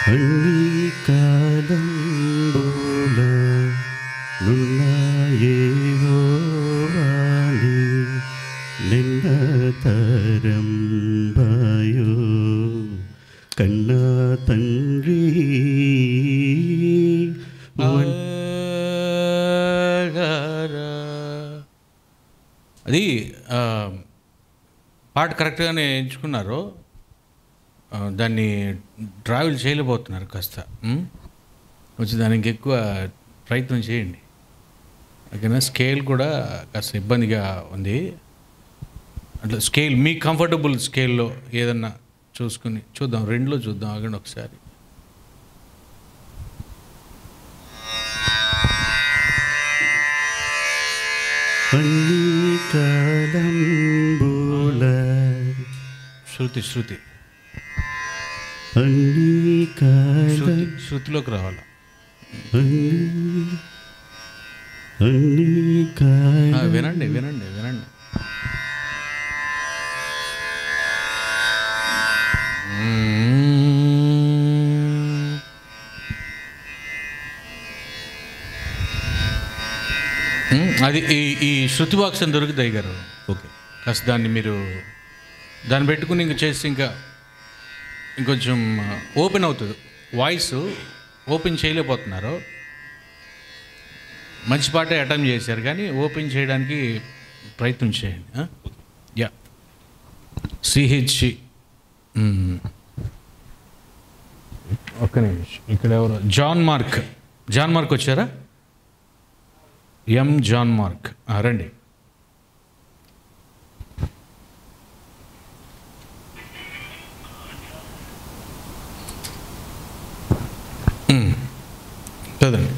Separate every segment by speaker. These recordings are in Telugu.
Speaker 1: అన్ని కాలంబుల నున్న యెహోవాని నిన్న తరంబయో కన్న తండ్రి
Speaker 2: అది పాట కరెక్ట్గానే ఎంచుకున్నారు. దాన్ని ట్రావెల్ చేయలేకపోతున్నారు. కాస్త వచ్చి దానికి ఎక్కువ ప్రయత్నం చేయండి. ఓకేనా? స్కేల్ కూడా కాస్త ఇబ్బందిగా ఉంది. అట్లా స్కేల్ మీ కంఫర్టబుల్ స్కేల్లో ఏదన్నా చూసుకుని చూద్దాం. రెండులో చూద్దాం. ఆగండి ఒకసారి.
Speaker 1: అన్ని కాలంబుల
Speaker 2: శృతి శృతి
Speaker 1: అన్ని
Speaker 2: శృతిలోకి రావాలి.
Speaker 1: అన్ని
Speaker 2: వినండి వినండి వినండి. అది ఈ శృతి బాక్స్ అని దొరుకుతాయి గారు. ఓకే, కాస్త దాన్ని మీరు దాన్ని పెట్టుకుని ఇంక చేసి ఇంకా ఇంకొంచెం ఓపెన్ అవుతుంది. వాయిస్ ఓపెన్ చేయలేకపోతున్నారు. మంచి పాటే అటెంప్ట్ చేశారు కానీ ఓపెన్ చేయడానికి ప్రయత్నం చేయండి. యా, సిహెచ్సి ఒక్క నిమిషం. ఇక్కడ ఎవరు? జాన్ మార్క్ వచ్చారా? జాన్ మార్క్ రండి. చదండి.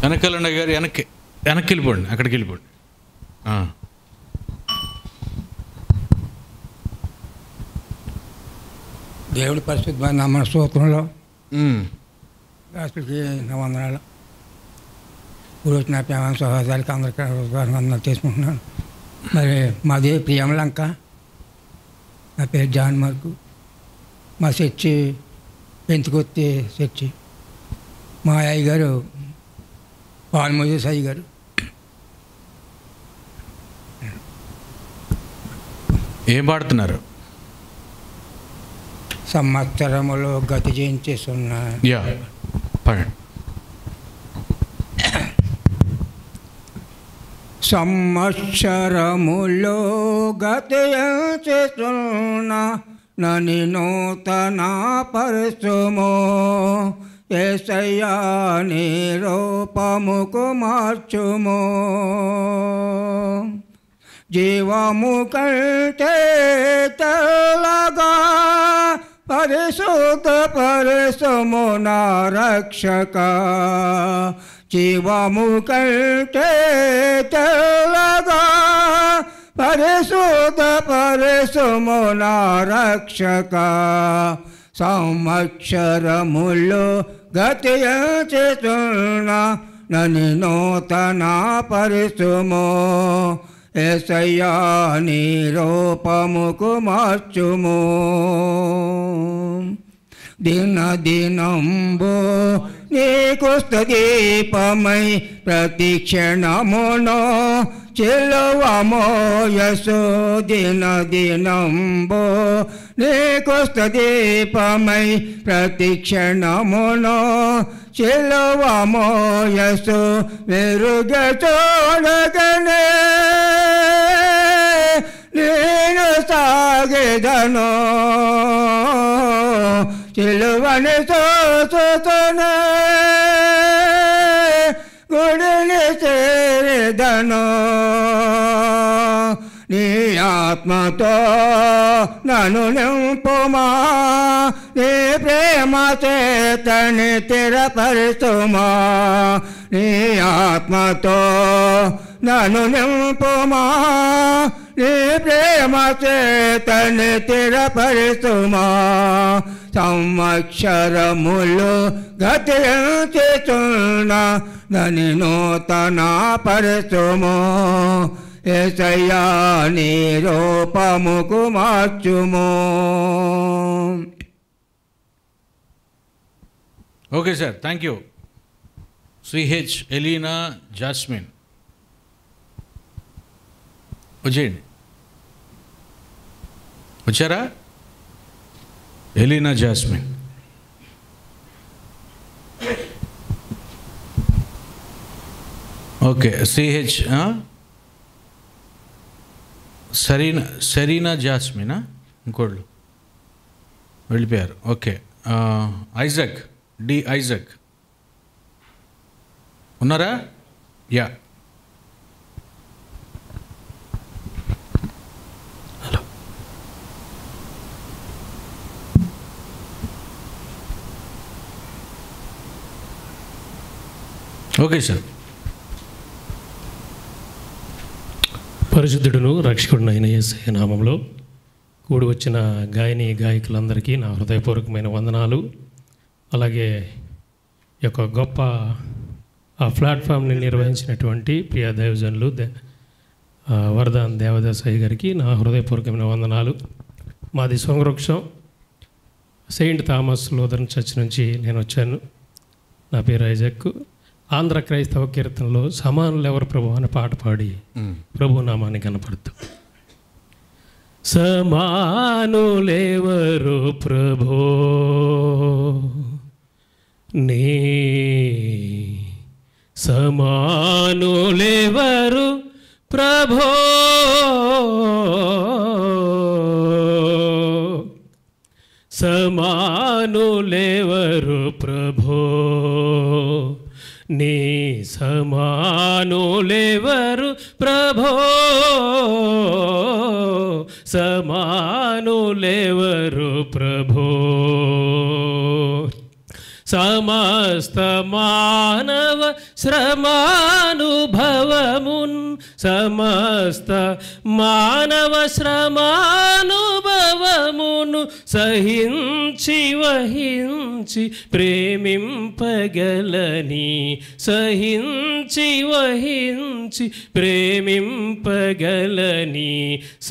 Speaker 2: వెనకాలండి గారు, వెనక్కి వెళ్ళిపోండి, అక్కడికి వెళ్ళిపోండి.
Speaker 3: దేవుడి పరిశుద్ధమైన నామ స్తోత్రంలో రాష్ట్రకి నా వందనాలు. ఈరోజు నా ప్రేమ సహోదరికి అందరికీ వందనాలు చేసుకుంటున్నాను. మరి మాది ప్రియమలంక. నా పేరు జాన్ మార్కు. మా చర్చి పెంతుకొత్తి చర్చి. మా అయ్య గారు పాల్మోజేస్ అయ్య గారు.
Speaker 2: ఏం పాడుతున్నారు?
Speaker 3: సంవత్సరములో గతి చేయించేస్తున్న సంవత్సరములో గతి చేస్తున్న నని నూతన పరశుమో యేసయ్యా నీ రూపముకు మార్చుమో. జీవము కంటే తెల్లగా పరిశుద్ధ పరశుము నా రక్షక. జీవము కంటే తెల్లగా పరిశుద్ధ పరశుము నా రక్షక. సంవత్సరములో గతి చేస్తున్న నని నూతన పరశుమో యేసయ్యా నీ రూపముకు మార్చుము. దిన దినంబో నీకు స్తుతిపమై ప్రతి క్షణమునో చిలువమో యసు. దిన దినంబో నీకు స్తుతిపమై ప్రతి క్షణమునో చిలువమో యసు. మెరుగ చూడగనే నేను సాగెదను చిలువని చూసుతూనే గుడిని చేరెదను. నీ ఆత్మతో నన్ను నింపుమా, నీ ప్రేమ చేతని స్థిరపరుచుమా. నీ ఆత్మతో నన్ను నింపుమా, నీ ప్రేమ చేతని స్థిరపరుచుమా సంవత్సరములు గతించుచున్న నని నూతన పరచుమో యేసయ్యా నీ రూపముకు మార్చుమో.
Speaker 2: Okay sir, thank you. CH Elina Jasmine వచ్చేయండి. వచ్చారా? Elina Jasmine. Okay. CH Serena జాస్మినా? ఇంకోళ్ళు వెళ్ళిపోయారు. ఓకే. ఐజక్, డి ఐజక్ ఉన్నారా? యా. హలో. Okay sir.
Speaker 4: పరిశుద్ధుడును రక్షకుడునైన యేసయ్య నామంలో కూడి వచ్చిన గాయని గాయకులందరికీ నా హృదయపూర్వకమైన వందనాలు. అలాగే ఈ యొక్క గొప్ప ఆ ప్లాట్ఫామ్ని నిర్వహించినటువంటి ప్రియ దైవజనులు వరదాన్ దేవదాసయ్య గారికి నా హృదయపూర్వకమైన వందనాలు. మాది సొంగవృక్షం సెయింట్ థామస్ లూథరన్ చర్చ్ నుంచి నేను వచ్చాను. నా పేరు ఐజక్. ఆంధ్ర క్రైస్తవ కీర్తనలో సమానులు ఎవరు ప్రభు అనే పాట పాడి ప్రభు నామాన్ని కనపడుతూ, సమానులెవరు ప్రభో నీ సమానులెవరు ప్రభో సమానులెవరు ప్రభో నీ సమానులెవరు ప్రభో సమానులెవరు ప్రభో సమస్త మానవ శ్రమానుభవమున్ సమస్త మానవ శ్రమానుభవమును సహించి వహించి ప్రేమింపగలని సహించి వహించి ప్రేమింపగలని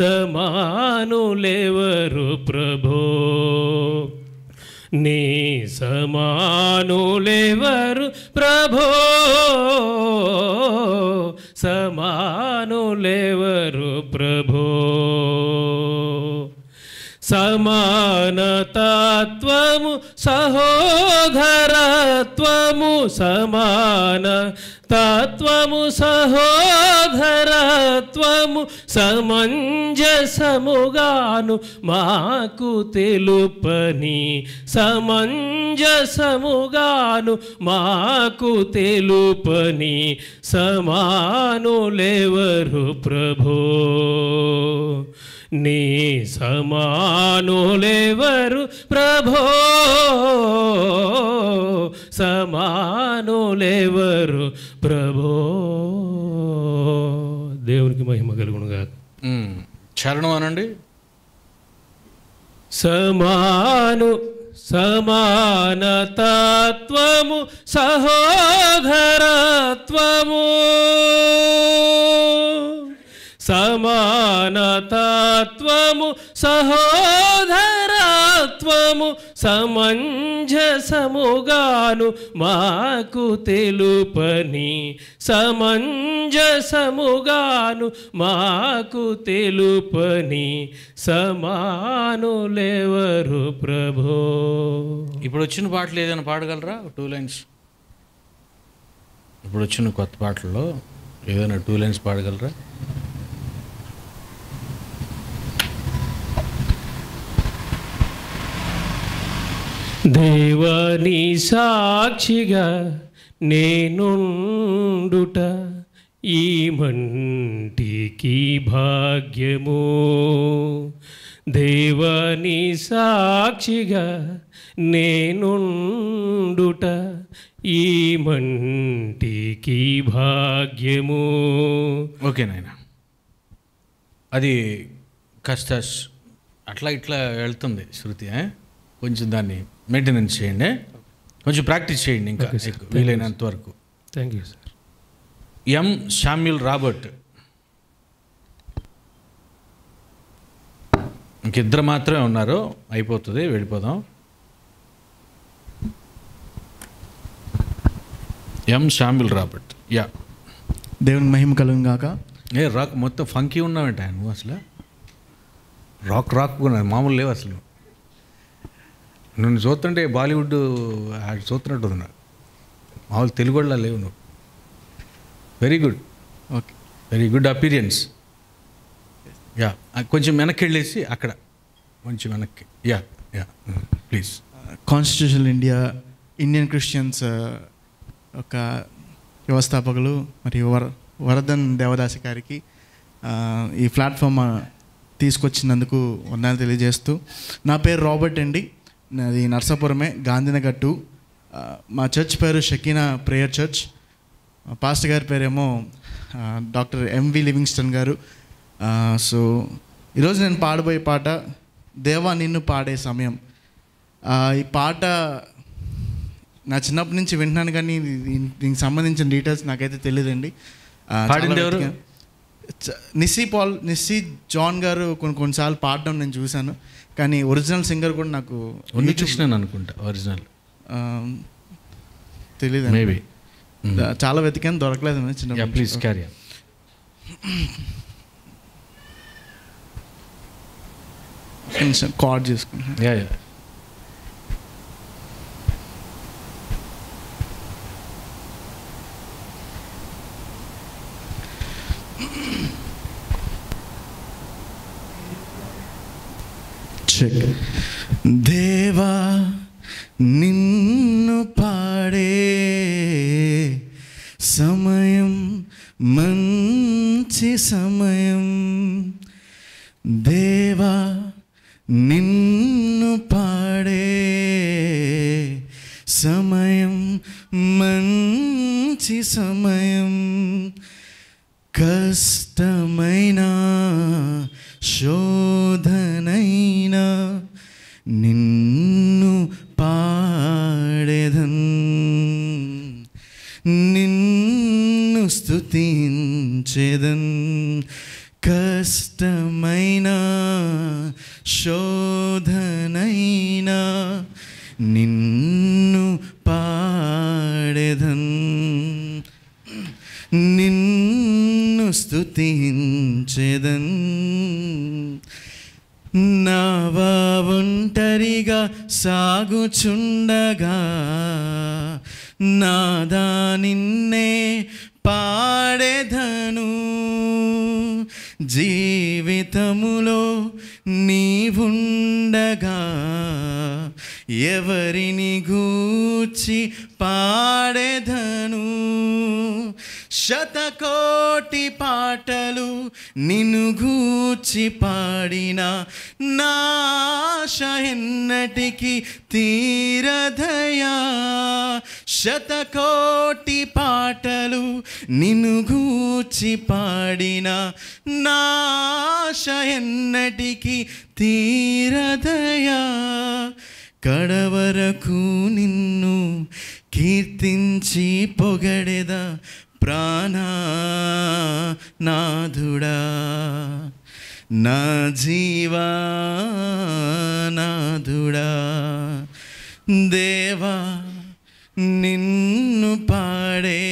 Speaker 4: సమానులెవరు ప్రభో నీ సమానులెవరు ప్రభో సమానులెవరు ప్రభో సమానతత్వము సహోదరత్వము సమాన తత్వము సహోదరత్వము సమంజసముగాను మాకు తెలుపని సమంజసముగాను మాకు తెలుపని సమానులెవరు ప్రభో నీ సమానులెవరు ప్రభో సమానులెవరు ప్రభో. దేవునికి మహిమ కలుగునుగా.
Speaker 2: చరణం అనండి.
Speaker 4: సమానతత్వము సహోదరత్వము సమానతత్వము సహోదరత్వము సమంజసముగాను మాకు తెలుపని సమంజసముగాను మాకు తెలుపని సమానులెవరు ప్రభో.
Speaker 2: ఇప్పుడు వచ్చిన పాటలు ఏదైనా పాడగలరా? 2 లైన్స్. ఇప్పుడు వచ్చిన కొత్త పాటల్లో ఏదైనా 2 లైన్స్ పాడగలరా?
Speaker 4: దేవాని సాక్షిగా నేనుండుట ఈ మంటికి భాగ్యము దేవాని సాక్షిగా నేనుండుట ఈ మంటికి భాగ్యము.
Speaker 2: ఓకే నాయన. అది కాస్త అట్లా ఇట్లా వెళ్తుంది శృతి. కొంచెం దాన్ని మెయింటెనెన్స్ చేయండి, కొంచెం ప్రాక్టీస్ చేయండి ఇంకా వీలైనంత వరకు.
Speaker 4: Thank you sir.
Speaker 2: M Samuel Robert. ఇంకిద్దరు మాత్రమే ఉన్నారు, అయిపోతుంది, వెళ్ళిపోదాం. ఎం శామ్యూల్ రాబర్ట్. యా,
Speaker 5: దేవుని మహిమ కలుగును గాక.
Speaker 2: రాక్ మొత్తం ఫంకీ ఉన్నావంట నువ్వు అసలు. రాక్ మామూలు లేవు అసలు. నన్ను చూస్తుంటే బాలీవుడ్ చూస్తున్నట్టు ఉంది నాకు. మామూలు తెలుగు వాళ్ళ లేవు నువ్వు. Very good,
Speaker 5: okay,
Speaker 2: very good appearance. Yeah, కొంచెం వెనక్కి వెళ్ళేసి అక్కడ కొంచెం వెనక్కి. Yeah yeah please.
Speaker 5: Constitution Indian Christians ఒక వ్యవస్థాపకులు మరియు వరదన్ దేవదాసి గారికి ఈ ప్లాట్ఫామ్ తీసుకొచ్చినందుకు వందనాలు తెలియజేస్తూ, నా పేరు రాబర్ట్ అండి, నాది నర్సాపురమే, గాంధీనగర్ 2. మా చర్చ్ పేరు షకీనా ప్రేయర్ చర్చ్. పాస్టర్ గారి పేరేమో డాక్టర్ ఎంవి లివింగ్స్టన్ గారు. సో ఈరోజు నేను పాడబోయే పాట దేవా నిన్ను పాడే సమయం. ఈ పాట నా చిన్నప్పటి నుంచి వింటున్నాను, కానీ దీనికి సంబంధించిన డీటెయిల్స్ నాకైతే తెలియదండి. నిస్సీ జాన్ గారు కొన్నిసార్లు పాడడం నేను చూశాను, కానీ ఒరిజినల్ సింగర్ కూడా నాకు
Speaker 2: కృష్ణన్ అనుకుంటా, ఒరిజినల్
Speaker 5: తెలియదు.
Speaker 2: మేబీ
Speaker 5: చాలా వెతికాను, దొరకలేదు. చిన్న
Speaker 2: ప్లీజ్ క్యారీ
Speaker 5: కార్డ్ చేసుకుంటాను. దేవా నిన్ను పాడే సమయం మంచి సమయం. దేవా నిన్ను పాడే సమయం మంచి సమయం. కష్టమైన శోధనైనా నిన్ను పాడెదన్, నిన్ను స్తుతించెదన్. కష్టమైన శోధనైనా నిన్ను పాడెదన్, నిన్ను స్తుతించెదన్. నావా ఒంటరిగా సాగుచుండగా నాదా నిన్నే పాడెదను. జీవితములో నీవుండగా ఎవరిని గూర్చి పాడెదను. శతకోటి పాటలు నిన్ను గూర్చి పాడిన నాశ ఎన్నటికి తీరదయా. శతకోటి పాటలు నిన్ను గూర్చి పాడిన నాశ ఎన్నటికి తీరదయా. కడవరకు నిన్ను కీర్తించి పొగడెదా ప్రాణనాథుడా. నా జీవానాథుడా. దేవా నిన్ను పాడే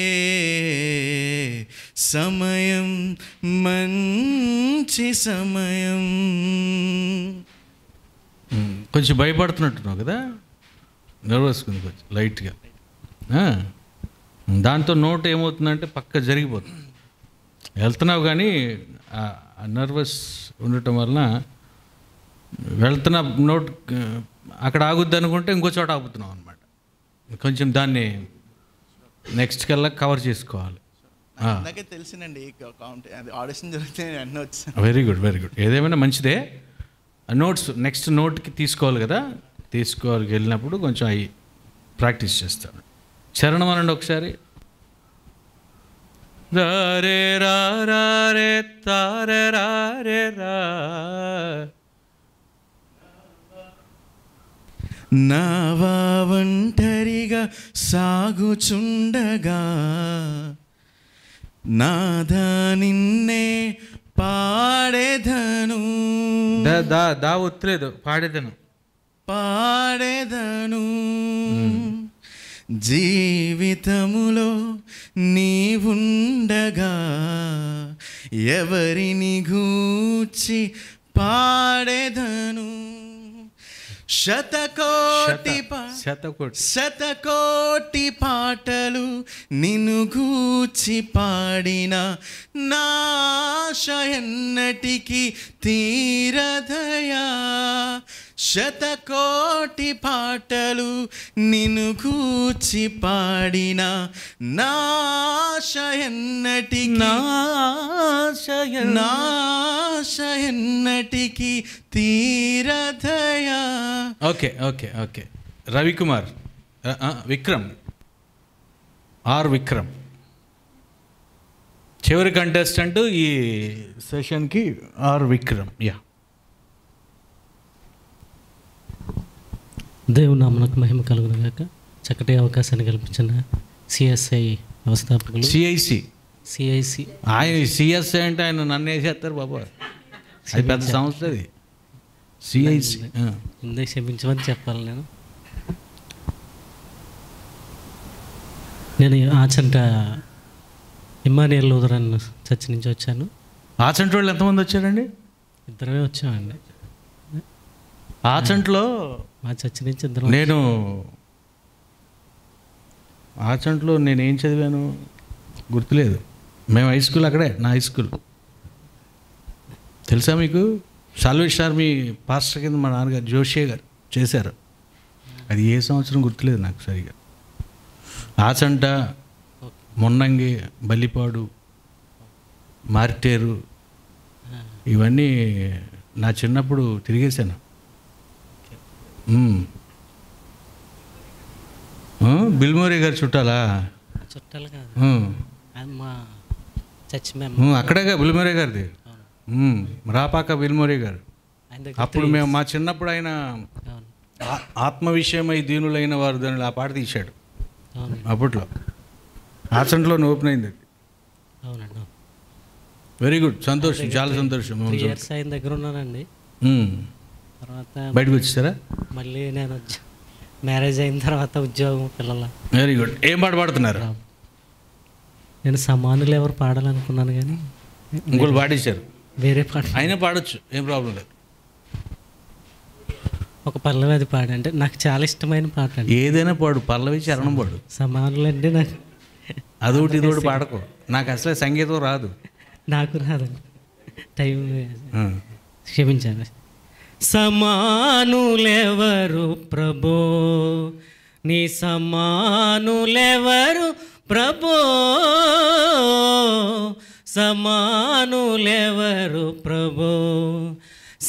Speaker 5: సమయం మంచి సమయం.
Speaker 2: కొంచెం భయపడుతున్నట్టున్నావు కదా, నర్వస్ కొంచెం లైట్గా. దాంతో నోట్ ఏమవుతుందంటే పక్క జరిగిపోతుంది. వెళ్తున్నావు కానీ నర్వస్ ఉండటం వలన వెళ్తున్న నోట్ అక్కడ ఆగుద్ది అనుకుంటే ఇంకో చోట ఆగుతున్నావు అనమాట. కొంచెం దాన్ని నెక్స్ట్ కల్లా కవర్ చేసుకోవాలి.
Speaker 5: తెలిసినండి ఆడిషన్ జరిగితే అన్నీ వచ్చాను.
Speaker 2: Very good, very good. ఏదేమైనా మంచిదే. నోట్స్ నెక్స్ట్ నోట్కి తీసుకోవాలి కదా, తీసుకోవాలి వెళ్ళినప్పుడు కొంచెం అవి ప్రాక్టీస్ చేస్తాను. చరణం అనండి ఒకసారి. రే రా రా రే తారే రా రే రా.
Speaker 5: నావా ఒంటరిగా సాగుచుండగా నాదా నిన్నే పాడేదను.
Speaker 2: దా ఒత్తులేదు, పాడేదను.
Speaker 5: జీవితములో నీవుండగా ఎవరిని గూర్చి పాడేదను. శతకోటి పాటలు నిన్ను గూర్చి పాడిన నా ఆశ ఎన్నటికి తీరదయా. శతకోటి పాటలు నిన్ను గూర్చి పాడిన నా ఆశ ఎన్నటికి తీరదయా.
Speaker 2: Okay okay okay. Ravikumar, Vikram, Vikram చివరి కంటెస్టెంట్ ఈ సెషన్కి విక్రమ్. యా.
Speaker 6: దేవుని నామమునకు మహిమ కలుగును గాక. చక్కటి అవకాశాన్ని కల్పించిన సిఎస్ఐ వ్యవస్థాపకులు, సిఐసి
Speaker 2: ఆయన సిఎస్ఐ అంటే ఆయన నన్ను వేసేస్తారు బాబా, అది పెద్ద సంస్థ. అది సిఐసి.
Speaker 6: ముందే క్షమించమని చెప్పాలి. నేను ఆచంట ఇమ్మానియల్ లూథరన్ చర్చ్ నుంచి వచ్చాను.
Speaker 2: ఆచంట వాళ్ళు ఎంతమంది వచ్చారండి?
Speaker 6: ఇద్దరమే వచ్చామండి.
Speaker 2: ఆచంట్లో
Speaker 6: మా చర్చ్ నుంచి ఇద్దరు.
Speaker 2: నేను ఆచంట్లో నేనేం చదివాను గుర్తులేదు. మేము హై స్కూల్ అక్కడే, నా హై స్కూల్ తెలుసా మీకు? సాల్వేషన్ ఆర్మీ పాస్టర్ కింద మా నాన్నగారు జోషే గారు చేశారు. అది ఏ సంవత్సరం గుర్తులేదు నాకు సరిగా. ఆచంట, మొన్నంగి, బల్లిపాడు, మార్టేరు ఇవన్నీ నా చిన్నప్పుడు తిరిగేశాను. బిల్మోరీ గారు చుట్టాలా?
Speaker 6: చుట్టాలు కాదు, మా చర్చ్ మెంబర్.
Speaker 2: అక్కడేగా బిల్మోరీ గారిది, రాపాక బిల్మోరీ గారు. అప్పుడు మేము మా చిన్నప్పుడు ఆయన ఆత్మ విషయమై దీనులైన వారు దానిలో ఆ పాట తీశాడు అప్పట్లో. ఆచంట్లో ఓపెన్ అయింది అది.
Speaker 6: అవునండి.
Speaker 2: వెరీ గుడ్, సంతోషం, చాలా సంతోషం.
Speaker 6: 3 years ఆయన దగ్గర ఉన్నానండి. తర్వాత
Speaker 2: బయటకు వచ్చేసారా?
Speaker 6: మళ్ళీ నేను మ్యారేజ్ అయిన తర్వాత ఉద్యోగం, పిల్లల.
Speaker 2: Very good. ఏం పాట పాడుతున్నారు?
Speaker 6: నేను సమానులు ఎవరు పాడాలనుకున్నాను కానీ
Speaker 2: ఇంకోళ్ళు పాడేశారు.
Speaker 6: వేరే పాట
Speaker 2: అయినా పాడొచ్చు, ఏం ప్రాబ్లం లేదు.
Speaker 6: ఒక పల్లవి అది పాడు, అంటే నాకు చాలా ఇష్టమైన పాట అండి.
Speaker 2: ఏదైనా పాడు, పల్లవి, చరణం పాడు.
Speaker 6: సమానులు అంటే నాకు
Speaker 2: అదొకటి ఇదొకటి పాడకు, నాకు అసలే సంగీతం రాదు.
Speaker 6: నాకు రాదండి, టైం క్షమించాను. సమానులెవరు ప్రభో, నీ సమానులెవరు ప్రభో, సమానులెవరు ప్రభో,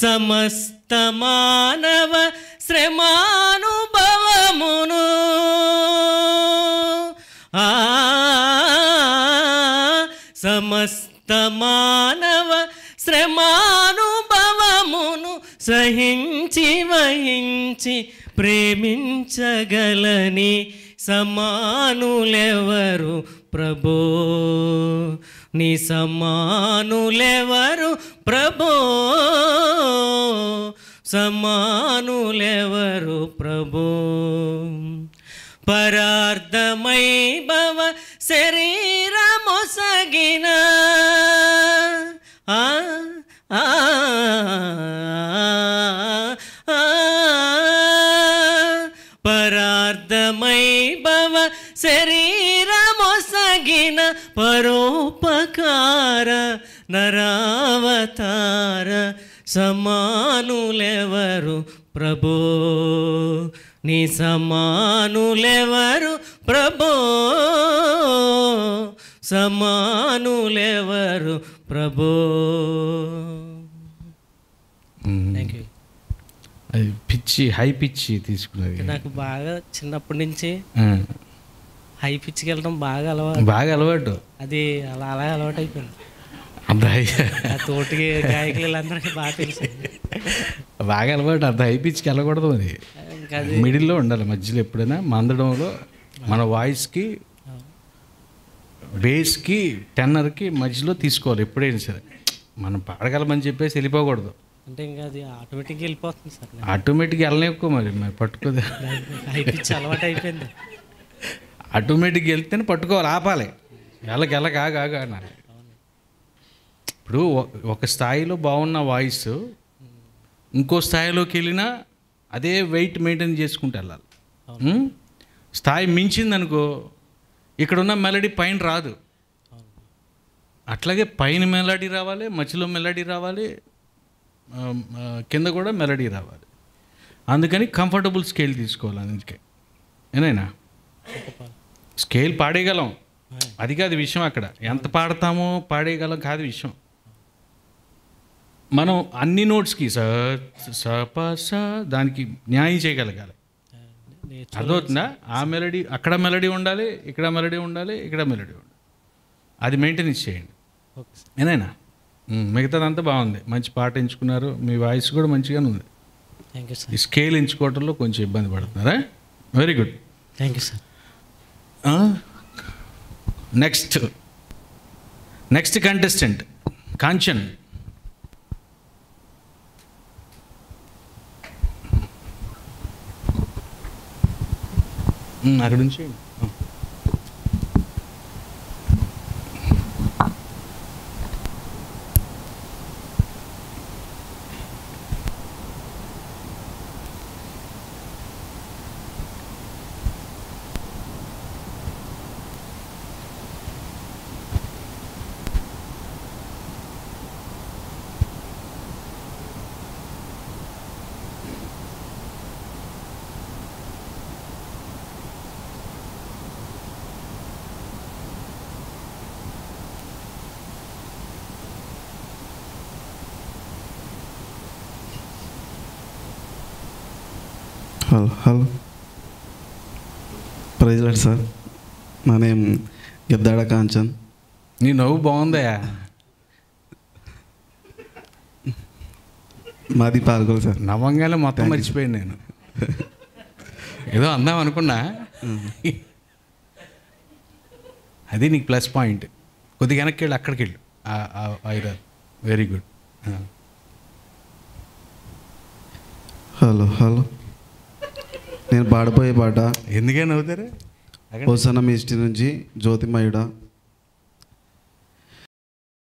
Speaker 6: సమస్త మానవ శ్రమానుభవమును సమస్త మానవ శ్రమానుభవమును సహించి వహించి ప్రేమించగలని సమానులెవరు ప్రభో, నీ సమానులెవరు ప్రభో, సమానులెవరు ప్రభో. పరార్థమై భవ శరీరమొసగిన పరార్థమై భవ శరీరమొసగిన పరోపకార నరావతార సమానులెవరు ప్రభో, నీ సమానులెవరు ప్రభో, సమానులెవరు ప్రభో. Thank you.
Speaker 2: అది పిచ్చి, హై పిచ్చి తీసుకున్నది.
Speaker 6: నాకు బాగా చిన్నప్పటి నుంచి హై పిచ్కి వెళ్ళడం బాగా
Speaker 2: అలవాటు.
Speaker 6: అది అలా అలవాటు అయిపోయింది.
Speaker 2: అంత
Speaker 6: తోటికి గాయకులందరికీ బాగా తెలుసు.
Speaker 2: బాగా అలవాటు. అంత హై పిచ్కి వెళ్ళకూడదు. అది మిడిల్లో ఉండాలి, మధ్యలో ఎప్పుడైనా మందడంలో మన వాయిస్కి బేస్కి టెన్నర్కి మధ్యలో తీసుకోవాలి ఎప్పుడైనా సరే. మనం పాడగలమని చెప్పేసి వెళ్ళిపోకూడదు.
Speaker 6: అంటే ఇంకా అది ఆటోమేటిక్గా వెళ్ళిపోతుంది సార్.
Speaker 2: ఆటోమేటిక్గా వెళ్ళలేకో మరి పట్టుకోదు.
Speaker 6: హై పిచ్ అలవాటు అయిపోయింది.
Speaker 2: ఆటోమేటిక్గా వెళ్తేనే పట్టుకోవాలి, ఆపాలి. వెళ్ళగా అనాలి. ఇప్పుడు ఒక స్థాయిలో బాగున్న వాయిస్ ఇంకో స్థాయిలోకి వెళ్ళినా అదే వెయిట్ మెయింటైన్ చేసుకుంటూ వెళ్ళాలి. స్థాయి మించిందనుకో ఇక్కడున్న మెలడీ పైన రాదు. అట్లాగే పైన మెలడీ రావాలి, మధ్యలో మెలడీ రావాలి, కింద కూడా మెలడీ రావాలి. అందుకని కంఫర్టబుల్ స్కేల్ తీసుకోవాలి. అందుకే ఏనైనా స్కేల్ పాడేయగలం, అది కాదు విషయం. అక్కడ ఎంత పాడతామో పాడేయగలం కాదు విషయం. మనం అన్ని నోట్స్కి దానికి న్యాయం చేయగలగాలి. అర్థమవుతుందా? ఆ మెలడీ అక్కడ మెలడీ ఉండాలి, ఇక్కడ మెలడీ ఉండాలి, ఇక్కడ మెలడీ ఉండాలి. అది మెయింటెనెన్స్ చేయండి ఏనైనా. మిగతాదంతా బాగుంది, మంచి పాట ఎంచుకున్నారు, మీ వాయిస్ కూడా మంచిగానే ఉంది. ఈ స్కేల్ ఎంచుకోవడంలో కొంచెం ఇబ్బంది పడుతున్నారా? Very good,
Speaker 6: thank you sir.
Speaker 2: Next contestant Kanchan. అక్కడ నుంచి
Speaker 1: హలో ప్రైజ్ లార్డ్ సార్. నా నేమ్ గిద్దాడ కాంచన్.
Speaker 2: నీ నవ్వు బాగుందయా.
Speaker 1: మాది పాల్గొలు సార్.
Speaker 2: నవ్వంగానే మొత్తం మర్చిపోయాను నేను. ఏదో అందాం అనుకున్నా. అది నీకు ప్లస్ పాయింట్. కొద్దిగా వెనక్కి వెళ్ళి అక్కడికి వెళ్ళు. Very good.
Speaker 1: హలో నేను పాడబోయే పాట
Speaker 2: ఎందుకని అవుతారు
Speaker 1: హోసన్న మిస్టీ నుంచి జ్యోతిమయుడ.